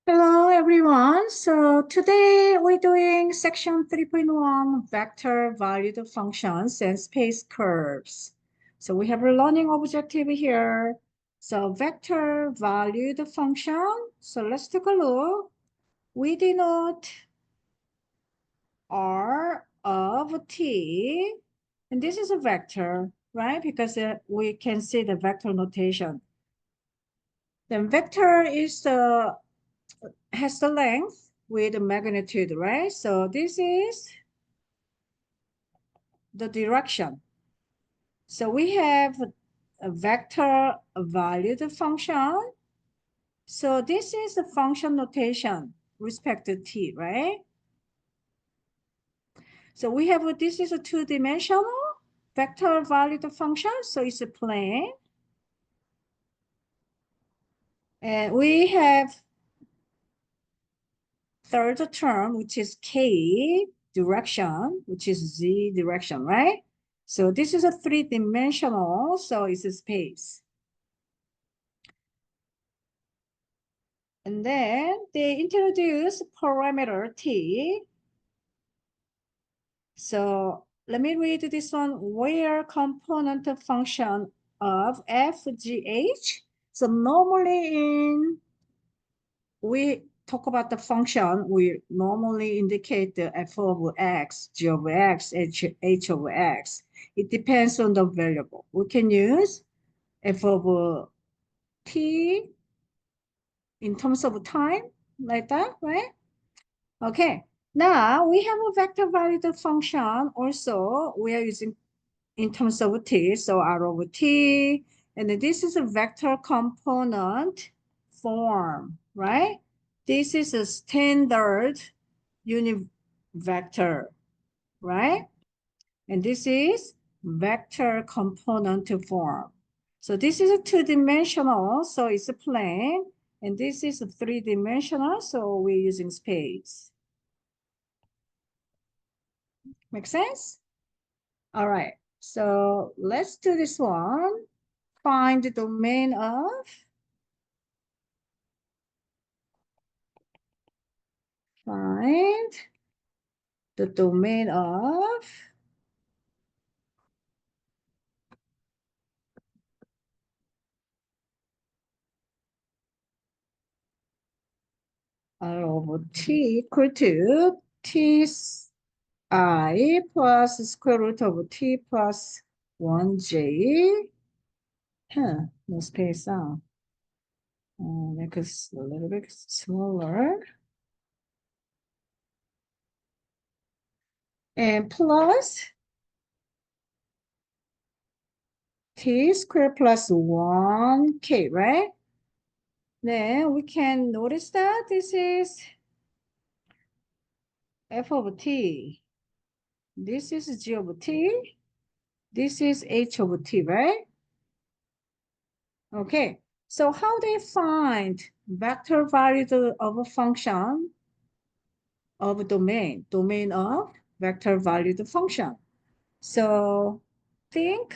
Hello everyone. So today we're doing section 3.1 vector valued functions and space curves. So we have a learning objective here. So vector valued function. So let's take a look. We denote R of t, and this is a vector, right? Because we can see the vector notation. Then vector is has the length with the magnitude, right? So this is the direction. So we have a vector valued function. So this is the function notation respect to t, right? So we have this is a two-dimensional vector valued function. So it's a plane. And we have third term, which is k direction, which is z direction, right? So this is a three-dimensional, so it's a space. And then they introduce parameter t. So let me read this one, where component function of fgh. So normally we talk about the function, we normally indicate the f of x, g of x, h of x. It depends on the variable. We can use f of t in terms of time, like that, right? Okay, now we have a vector valued function also. We are using in terms of t, so r of t, and this is a vector component form, right? This is a standard unit vector, right? And this is vector component form. So this is a two-dimensional, so it's a plane, and this is a three-dimensional, so we're using space. Make sense? All right, so let's do this one. Find the domain of find the domain of R over t equal to t I plus square root of t plus 1j. No space out. Make it a little bit smaller. And plus t squared plus 1k, right? Then we can notice that this is f of t. This is g of t. This is h of t, right? Okay, so how do you find vector values of a function of a domain of vector valued function? So think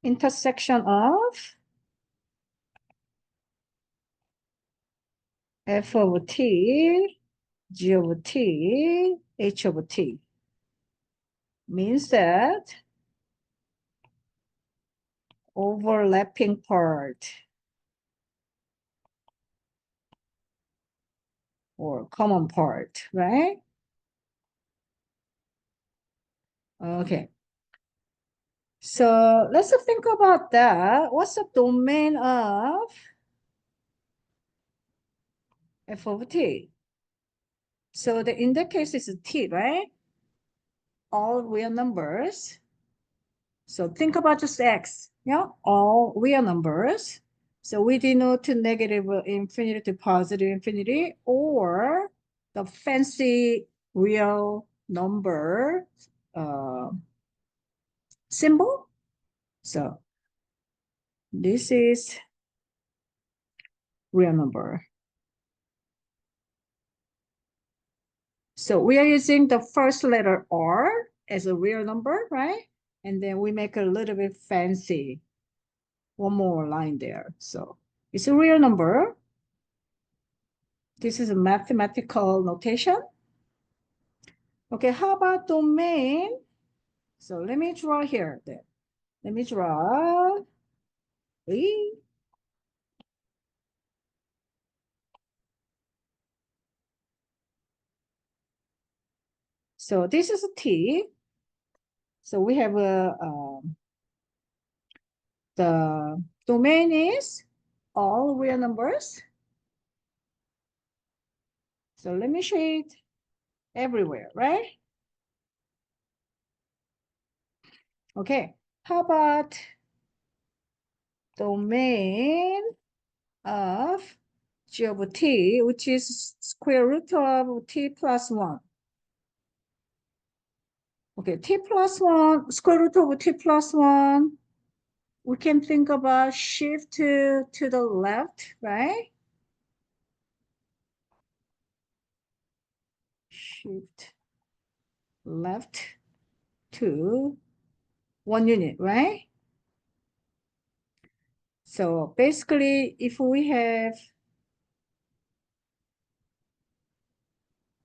intersection of f of t, g of t, h of t. Means that overlapping part or common part, right? Okay. So let's think about that. What's the domain of f of t? So in that case, it's t, right? All real numbers. So think about just x, yeah? All real numbers. So we denote to negative infinity to positive infinity, or the fancy real number symbol. So this is real number. So we are using the first letter R as a real number, right? And then we make a little bit fancy. One more line there. So it's a real number. This is a mathematical notation. Okay, how about domain? So let me draw here. Then. Let me draw. So this is a T. So we have the domain is all real numbers. So let me show it everywhere, right? Okay, how about domain of g of t, which is square root of t plus 1. Okay, t plus 1, square root of t plus 1. We can think about shift to the left, right? Shift left to 1 unit, right? So basically, if we have,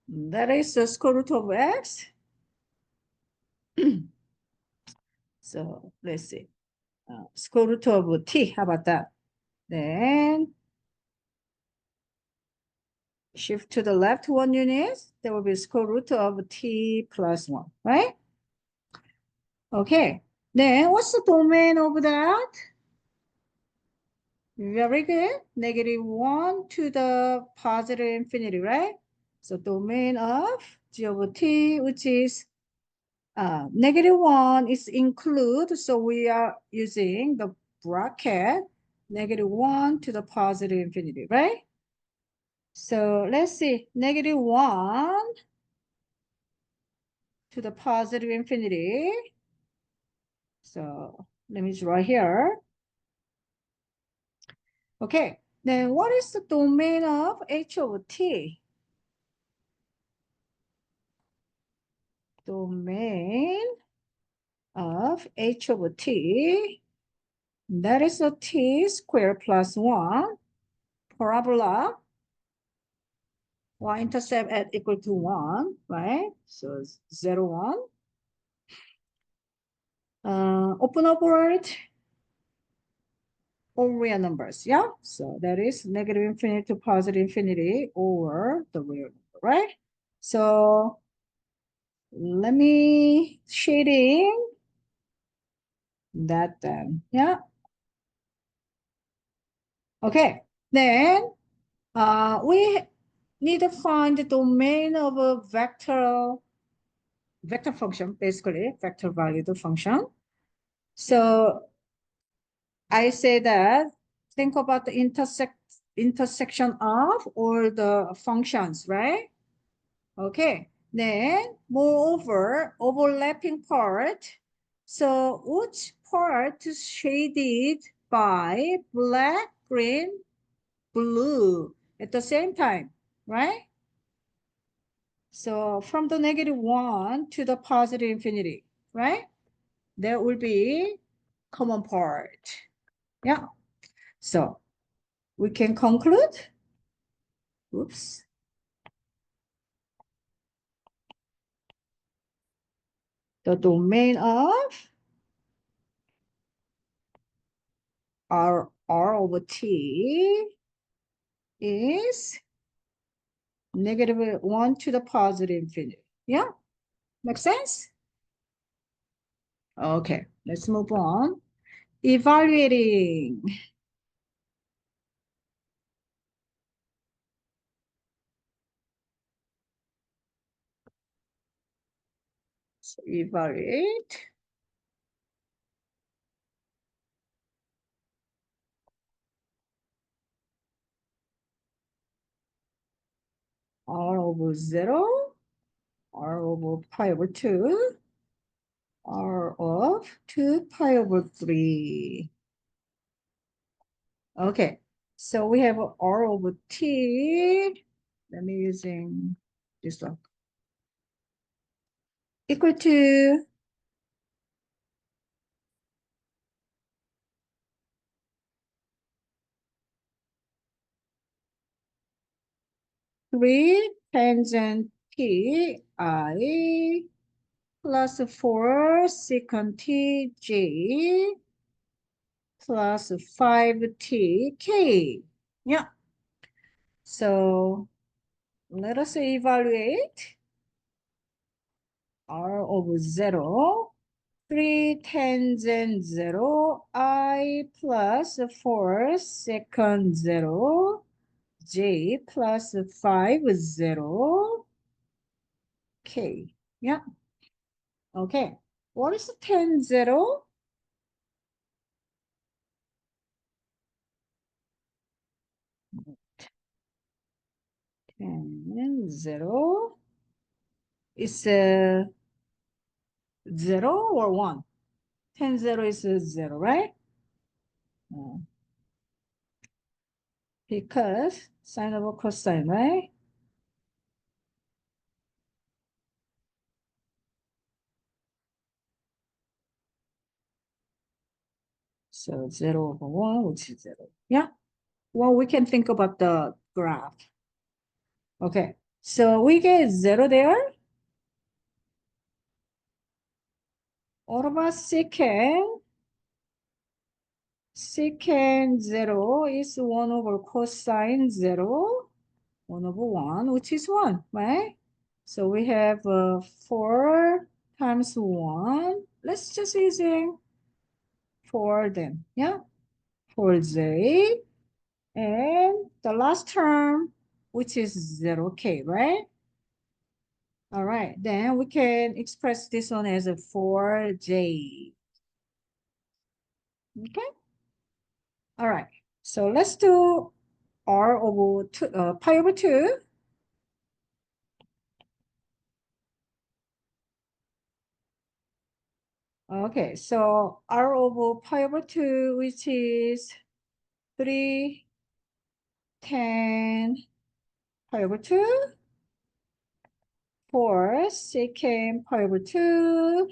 that is the square root of x. So let's see, square root of t, how about that? Then shift to the left 1 unit, there will be square root of t plus 1, right? Okay, then what's the domain of that? Very good. -1 to the positive infinity, right? So domain of g of t, which is -1 is include, so we are using the bracket -1 to the positive infinity, right? So let's see, -1 to the positive infinity. So let me draw here. Okay, then what is the domain of h of t? Domain of h of t, that is a t squared plus 1 parabola y-intercept at equal to 1, right? So 0, 1. Open up word, all real numbers, yeah? So that is -infinity to positive infinity over the real number, right? So let me shading that then, yeah? Okay, then we need to find the domain of a vector function, basically vector valued function. So I say that think about the intersection of all the functions, right? Okay, then moreover, overlapping part. So which part is shaded by black, green, blue at the same time, right? So from the -1 to the positive infinity, right? There will be common part. Yeah. So we can conclude. Oops. The domain of R over T is -1 to the positive infinity. Yeah. Make sense? Okay. Let's move on. Evaluating. So evaluate. R over 0, R over pi over 2, R of 2 pi over 3. Okay, so we have R over T. Let me using this one. equal to 3 tangent t I plus 4 secant t j plus 5t k. Yeah. So let us evaluate r of 0. 3 tangent 0 I plus 4 secant 0 j plus 5 0 k. Yeah. Okay. What is 10 0? 10 0 is 0 or 1? 10 0 is 0, right? Because sine over cosine, right? So 0 over 1, which is 0. Yeah. Well, we can think about the graph. Okay. So we get 0 there. What about secant? Secant 0 is 1 over cosine 0. 1 over 1, which is 1, right? So we have 4 times 1. Let's just using 4 then, yeah? 4j. And the last term, which is 0k, right? All right, then we can express this one as a 4j. Okay? All right, so let's do r over 2, pi over 2. Okay, so r over pi over 2, which is 3 tan pi over 2, 4 secant pi over 2,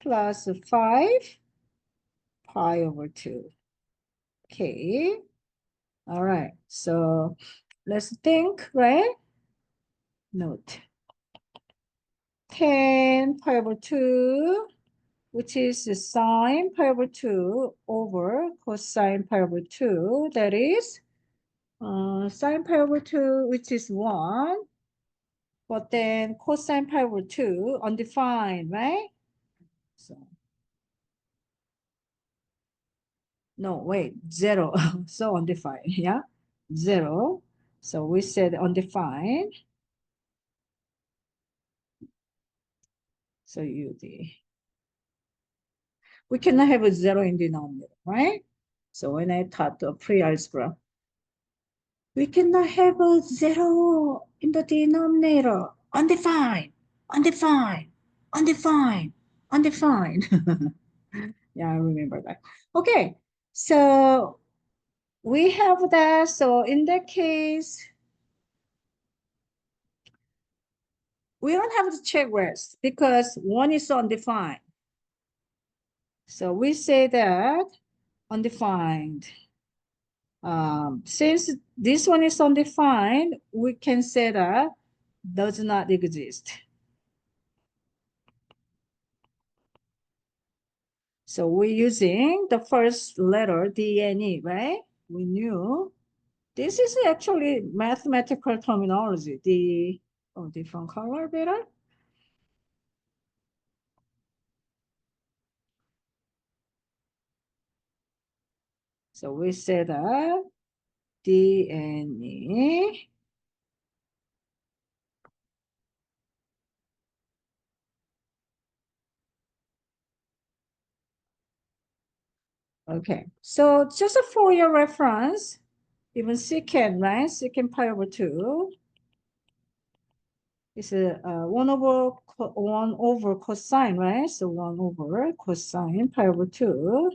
plus 5 pi over 2. Okay, all right, so let's think, right? Note, tan pi over 2, which is sine pi over 2 over cosine pi over 2, that is sine pi over 2, which is 1, but then cosine pi over 2, undefined, right? So, no, wait, 0, so undefined, yeah? 0, so we said undefined, so UD. We cannot have a 0 in the denominator, right? So when I taught the pre-algebra, we cannot have a 0 in the denominator. Undefined, undefined, undefined, undefined. Yeah, I remember that. Okay, so we have that. So in that case, we don't have to check rest because 1 is undefined. So we say that undefined. Since this one is undefined, we can say that does not exist. So we're using the first letter, D and E, right? We knew. This is actually mathematical terminology. Different color better? So we said that D and E. Okay, so just for your reference, even secant, right? Secant pi over 2 is 1 over cosine, right? So 1 over cosine pi over 2.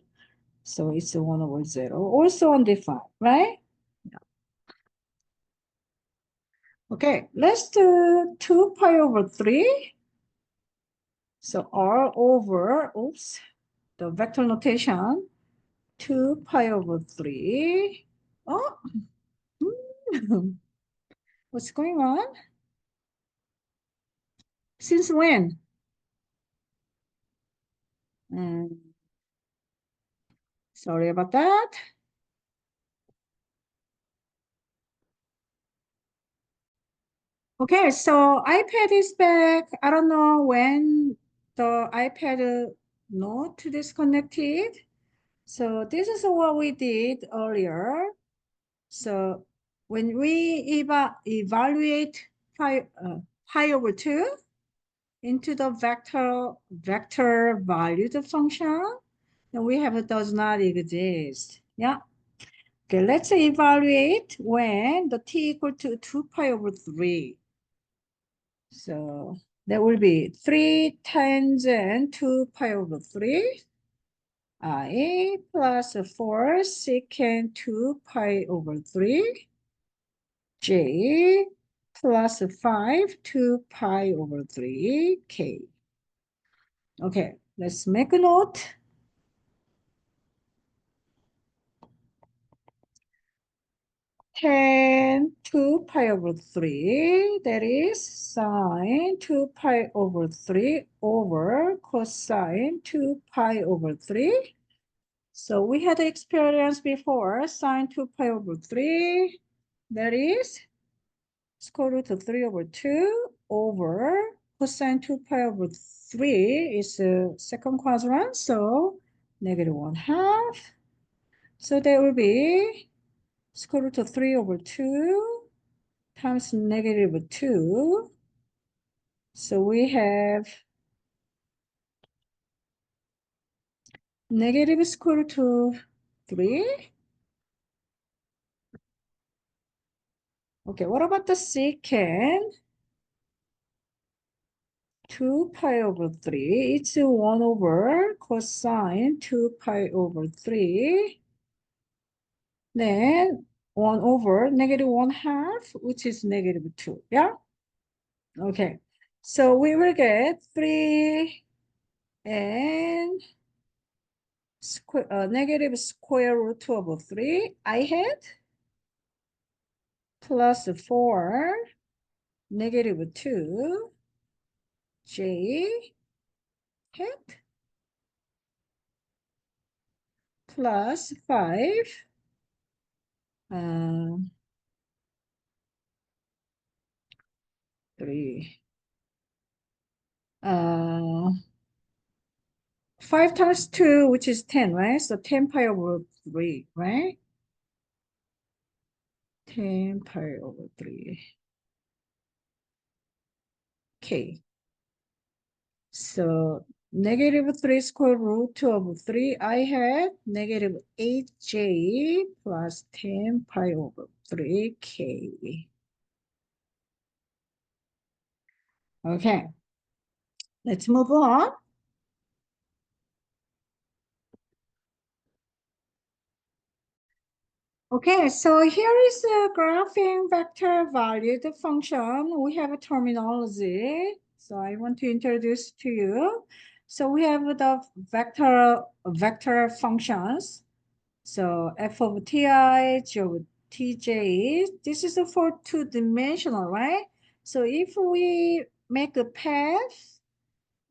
So it's 1 over 0, also undefined, right? Yeah. Okay, let's do 2 pi over 3. So R over, oops, the vector notation, 2 pi over 3. Oh, what's going on? Since when? Sorry about that. Okay, so iPad is back. I don't know when the iPad not disconnected. So this is what we did earlier. So when we evaluate pi over 2 into the vector valued function, then we have does not exist. Yeah. Okay, let's evaluate when the t equal to 2 pi over 3. So that will be 3 tangent 2 pi over 3 I plus 4 secant 2 pi over 3 j plus 5 2 pi over 3 k. Okay, let's make a note. Tan 2 pi over 3, that is sine 2 pi over 3 over cosine 2 pi over 3. So we had experience before, sine 2 pi over 3, that is square root of 3 over 2 over cosine 2 pi over 3 is the second quadrant, so negative 1/2. So that will be square root of 3 over 2 times negative 2. So we have negative square root of 3. Okay, what about the secant? 2 pi over 3, it's 1 over cosine 2 pi over 3. Then 1 over negative 1/2, which is negative 2, yeah? Okay, so we will get 3 and negative square root of 3 I had plus 4 negative 2 j hat plus 5 3 5 times 2, which is 10, right? So 10 pi over 3, right? 10 pi over 3 k. So negative 3 square root of 3 I had negative 8j plus 10 pi over 3k. Okay, let's move on. Okay, so here is a graphing vector valued function. We have a terminology. So I want to introduce to you. So we have the vector functions. So f of ti, g of tj. This is for two-dimensional, right? So if we make a path,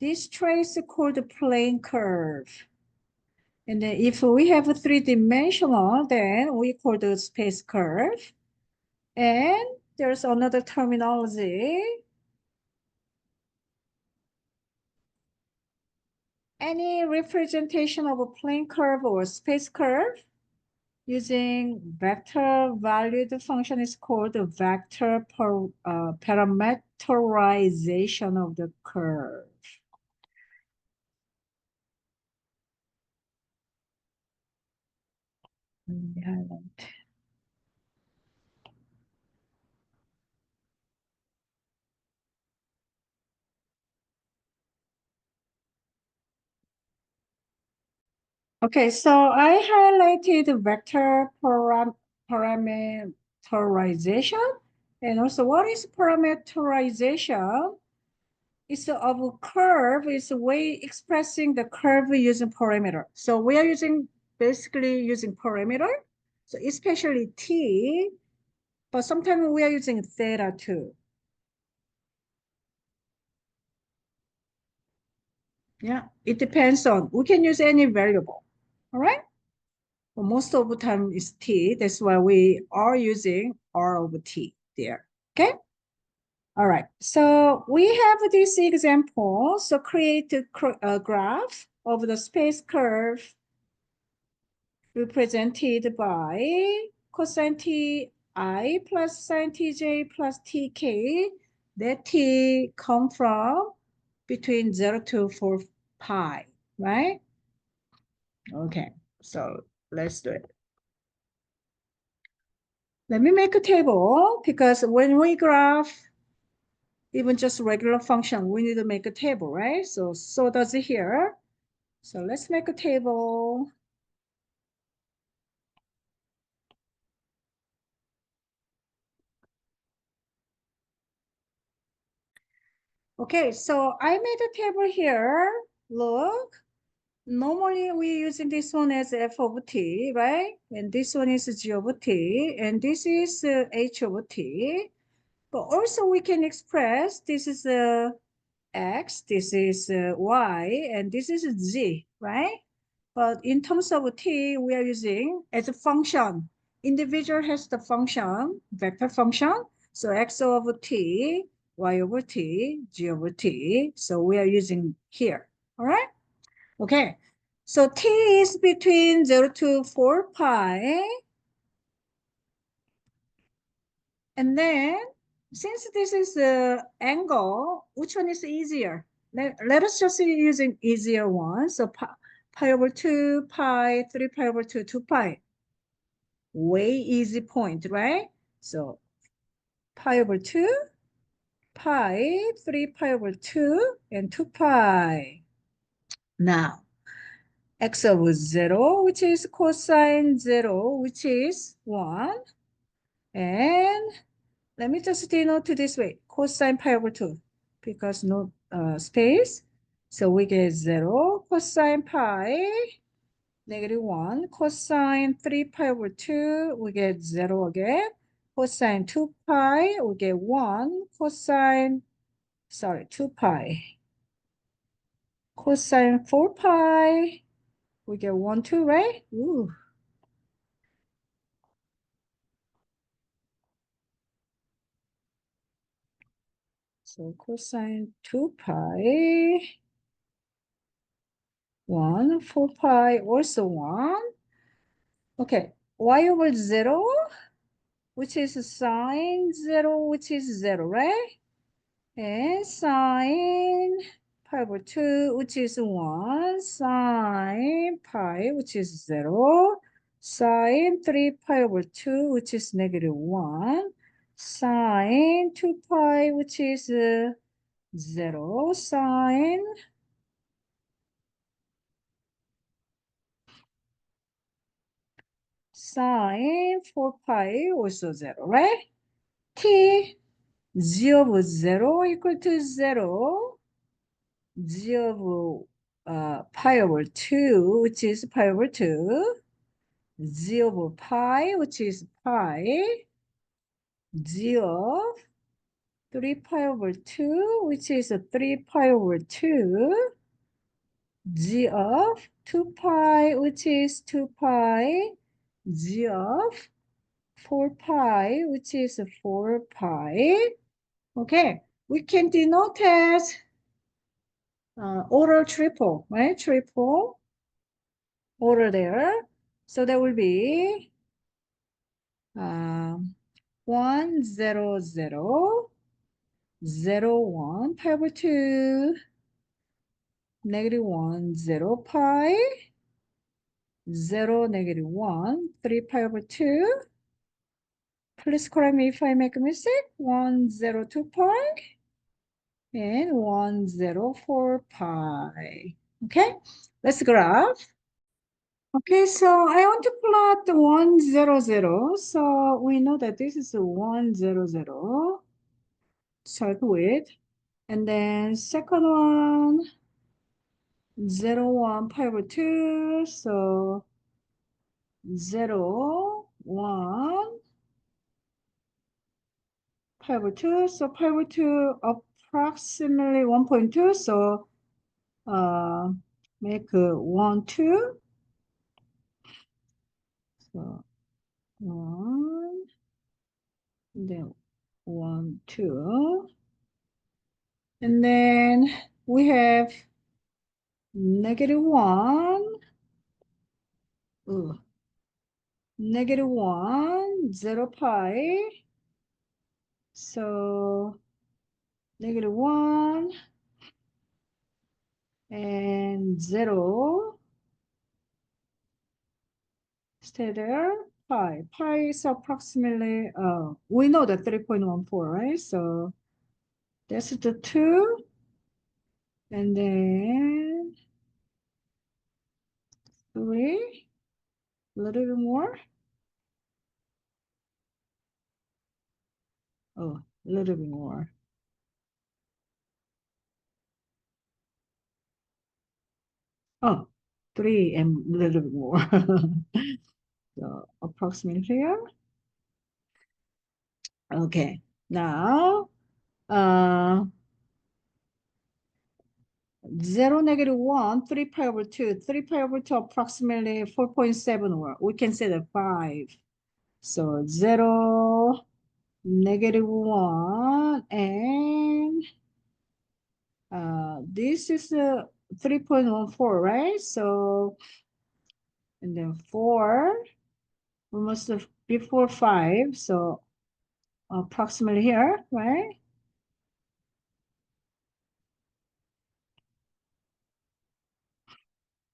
this trace is called a plane curve. And then if we have a three-dimensional, then we call the space curve. And there's another terminology. Any representation of a plane curve or space curve using vector valued function is called the vector parameterization of the curve. Okay, so I highlighted vector parameterization. And also, what is parameterization? It's of a curve, is a way expressing the curve using parameter. So we are basically using parameter. So especially t, but sometimes we are using theta too. Yeah, it depends on, we can use any variable, all right? But most of the time is t, that's why we are using r over t there, okay? All right, so we have this example. So create a graph of the space curve represented by cosine t I plus sine tj plus tk. That t come from between 0 to 4 pi, right? Okay, so let's do it. Let me make a table because when we graph even just regular function, we need to make a table, right? So does it here. So let's make a table. Okay, so I made a table here. Look, normally we're using this one as f of t, right? And this one is g of t, and this is h of t. But also we can express this is x, this is y, and this is z, right? But in terms of t, we are using as a function. Individual has the function, vector function. So x over t, y over t, g over t. So we are using here, all right? Okay, so t is between 0 to 4 pi. And then, since this is the angle, which one is easier? Let us just using easier one. So pi over 2, pi, 3 pi over 2, 2 pi. Way easy point, right? So pi over 2, pi, 3 pi over 2, and 2 pi. Now, x over 0, which is cosine 0, which is 1. And let me just denote this way, cosine pi over 2, because no space. So we get 0, cosine pi, -1, cosine 3 pi over 2, we get 0 again. Cosine 2 pi, we get 1, cosine, 2 pi. Cosine 4 pi, we get 1, 2, right? Ooh. So cosine 2 pi, 1, 4 pi, also 1. Okay, y over 0, which is sine 0, which is 0, right? And sine pi over 2, which is 1, sine pi, which is 0, sine 3 pi over 2, which is -1, sine 2 pi, which is 0, sine 4 pi, also 0, right? T, g of 0 equal to 0, g of pi over 2, which is pi over 2, g over pi, which is pi, g of 3 pi over 2, which is 3 pi over 2, g of 2 pi, which is 2 pi, g of 4 pi, which is 4 pi. Okay, we can denote as order triple, right? Triple order there. So that will be 1, 0, 0, 0, 1, pi over 2, -1, 0 pi, 0, -1, 3 pi over 2. Please correct me if I make a mistake. 1, 0, 2 pi, and 1, 0, 4 pi. Okay, let's graph. Okay, so I want to plot the 1, 0, 0. So we know that this is a 1, 0, 0. Start with. And then second one, 0, 1, pi over 2. So 0, 1, pi over 2. So pi over 2 approximately 1.2. So make 1, 2. So 1, then 1, 2. And then we have -1. Ooh. -1, 0 pi. So -1 and 0 stay there. Pi is approximately, we know that 3.14, right? So that's the 2. And then 3, a little bit more. Oh, a little bit more. Oh, 3 and a little bit more. So approximately here. Okay, now 0, -1, 3 pi over 2. 3 pi over 2 approximately 4.7, or we can say that 5. So 0, -1, and this is 3.14, right? So, and then 4, almost before 5, so approximately here, right?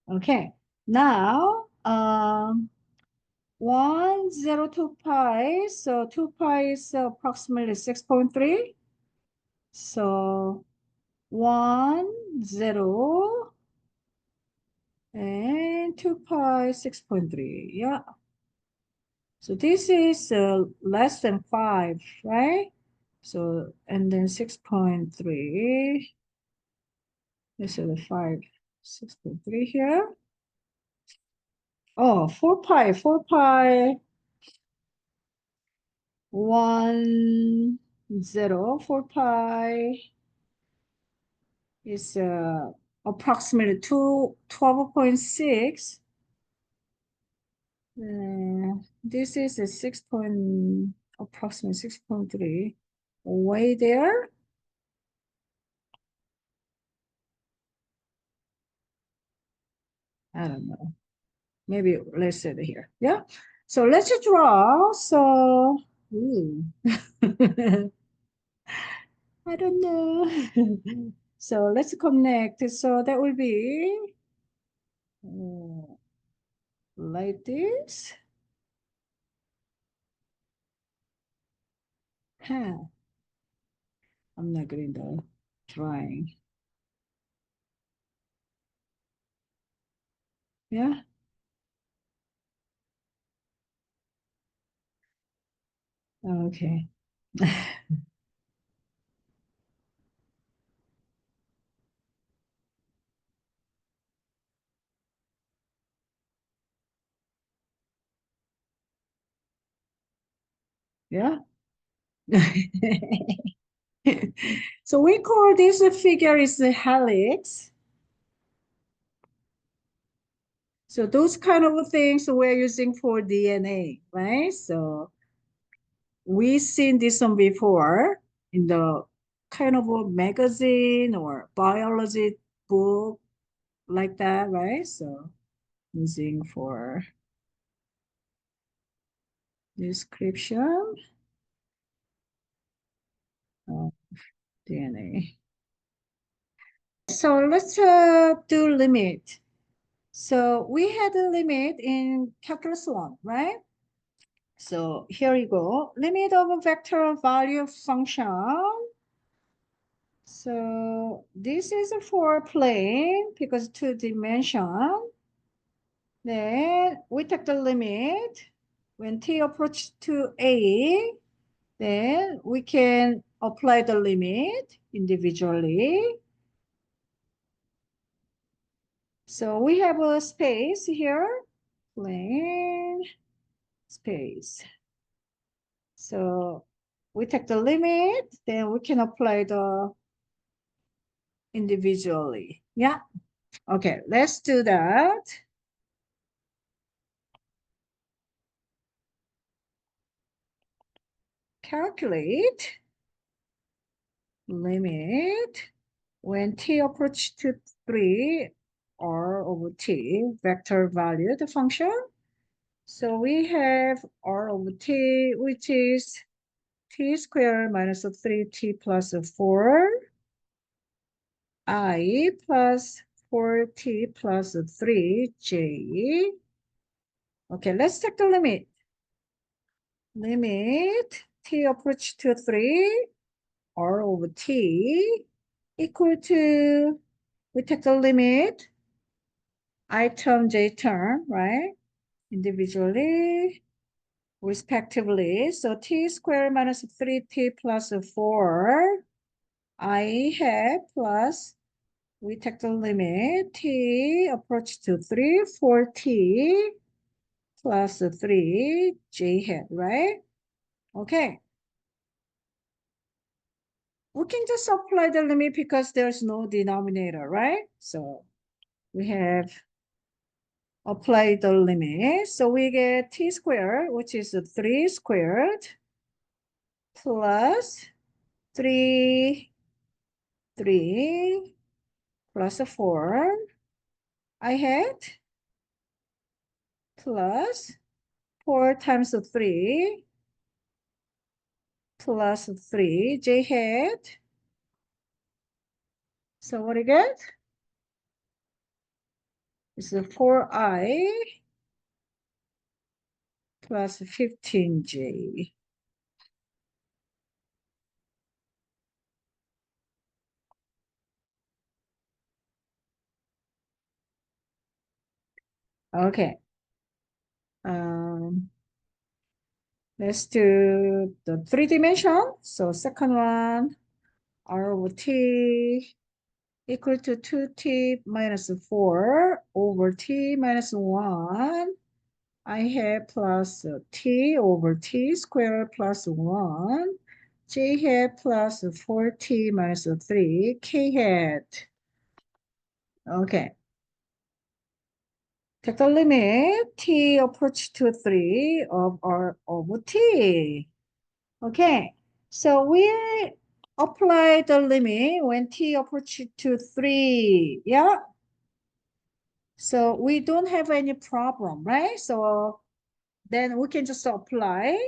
Okay, now 1, 0, 2 pi. So 2 pi is approximately 6.3. So 1, 0, and 2 pi 6.3. Yeah. So this is less than 5, right? So, and then 6.3. This is the 5, 6.3 here. Oh, 4 pi, 4 pi, 1, 0, 4 pi is approximately 12.6. This is a approximately 6.3. Way there. I don't know. Maybe let's set it here. Yeah. So let's draw. So, ooh. I don't know. So let's connect. So that will be like this. Huh. I'm not getting the drawing. Yeah. Okay. Yeah. So we call this figure is the helix. So those kind of things we're using for DNA, right? So we've seen this one before in the kind of a magazine or biology book like that, right? So using for description of DNA. So let's do limit. So we had a limit in calculus 1, right? So here you go. Limit of a vector value function. So this is for plane because 2 dimension. Then we take the limit when t approaches to a. Then we can apply the limit individually. So we have a space here, plain space. So we take the limit, then we can apply the individually. Yeah. Okay, let's do that. Calculate limit when t approach to 3 r over t, vector value, the function. So we have r over t, which is t squared minus 3t plus 4, I plus 4t plus 3j. Okay, let's take the limit. Limit t approach to 3 r over t equal to, we take the limit, I term, j term, right? Individually, respectively. So t squared minus 3t plus 4, I have plus, we take the limit, t approach to 3, 4t plus 3, j hat, right? Okay. We can just apply the limit because there's no denominator, right? So we have applied the limit. So we get t squared, which is 3 squared plus 3, 3 plus 4. I had plus 4 times 3 plus 3 j hat. So what do you get? It's 4i plus 15j. Okay. Let's do the 3 dimension. So second one, r over t equal to 2t minus 4 over t minus 1. I have plus t over t squared plus 1. J hat plus 4t minus 3. K hat. Okay. Take the limit t approach to 3 of r over t. Okay. So we apply the limit when t approach to 3. Yeah. So we don't have any problem, right? So then we can just apply.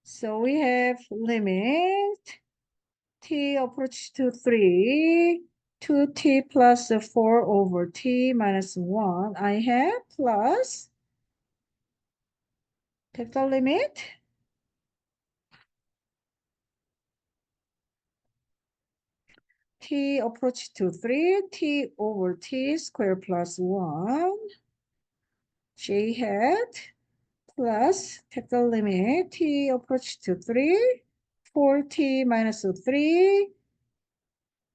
So we have limit t approach to 3, 2t plus 4 over t minus 1. I have plus, take the limit. T approach to 3, t over t squared plus 1. J hat plus, take the limit, t approach to 3, 4t minus 3,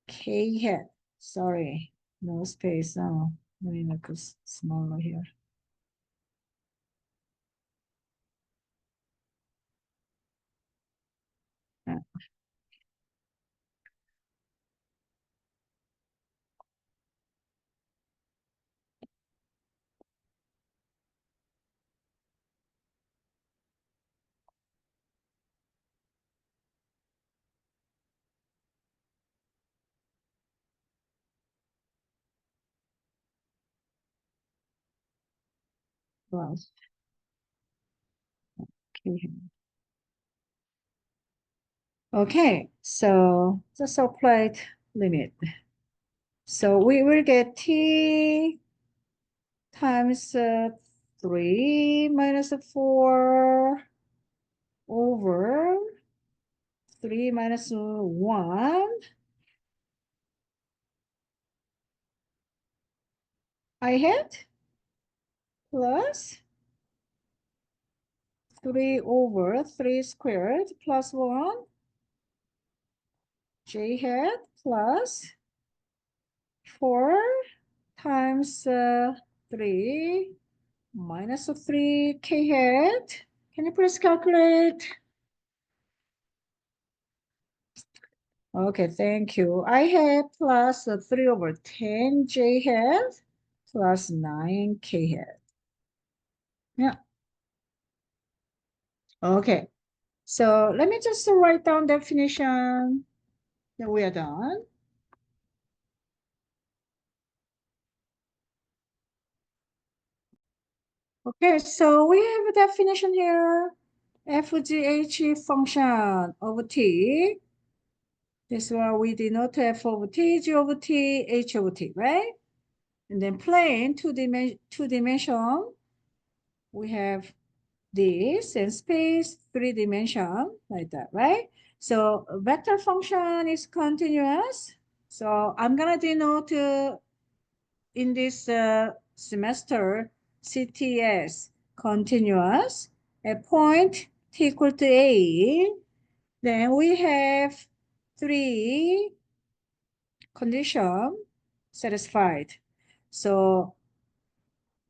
k hat. Sorry, no space now. Let me make this smaller here. Plus, okay. Okay, so just applied limit. So we will get t times 3 minus 4 over 3 minus 1. I had plus 3 over 3 squared plus 1 j hat plus 4 times 3 minus 3 k hat. Can you please calculate? Okay, thank you. I have plus 3 over 10 j hat plus 9 k hat. Yeah. Okay. So let me just write down definition. Then we are done. Okay, so we have a definition here. FGH function of t. This one we denote f of t, g of t, h of t, right? And then plane, two dimension, we have this, and space, 3 dimension, like that, right? So vector function is continuous. So I'm gonna denote in this semester CTS continuous at point t equal to a. Then we have 3 condition satisfied. So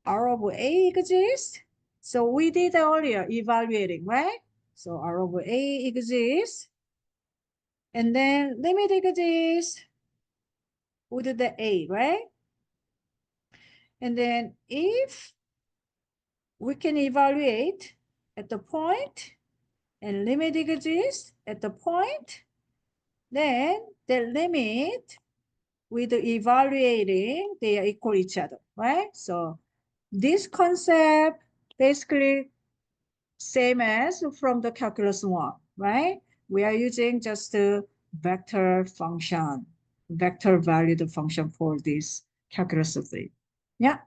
R of A exists. So we did earlier evaluating, right? So R of A exists. And then limit exists with the A, right? And then if we can evaluate at the point and limit exists at the point, then the limit with the evaluating, they are equal each other, right? So this concept basically same as from the calculus 1, right? We are using just a vector function, vector valued function for this calculus 3. Yeah,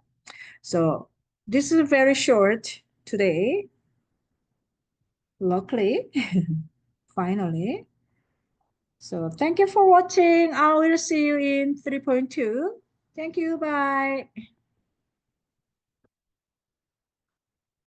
so this is very short today, luckily, finally. So thank you for watching. I will see you in 3.2. Thank you, bye.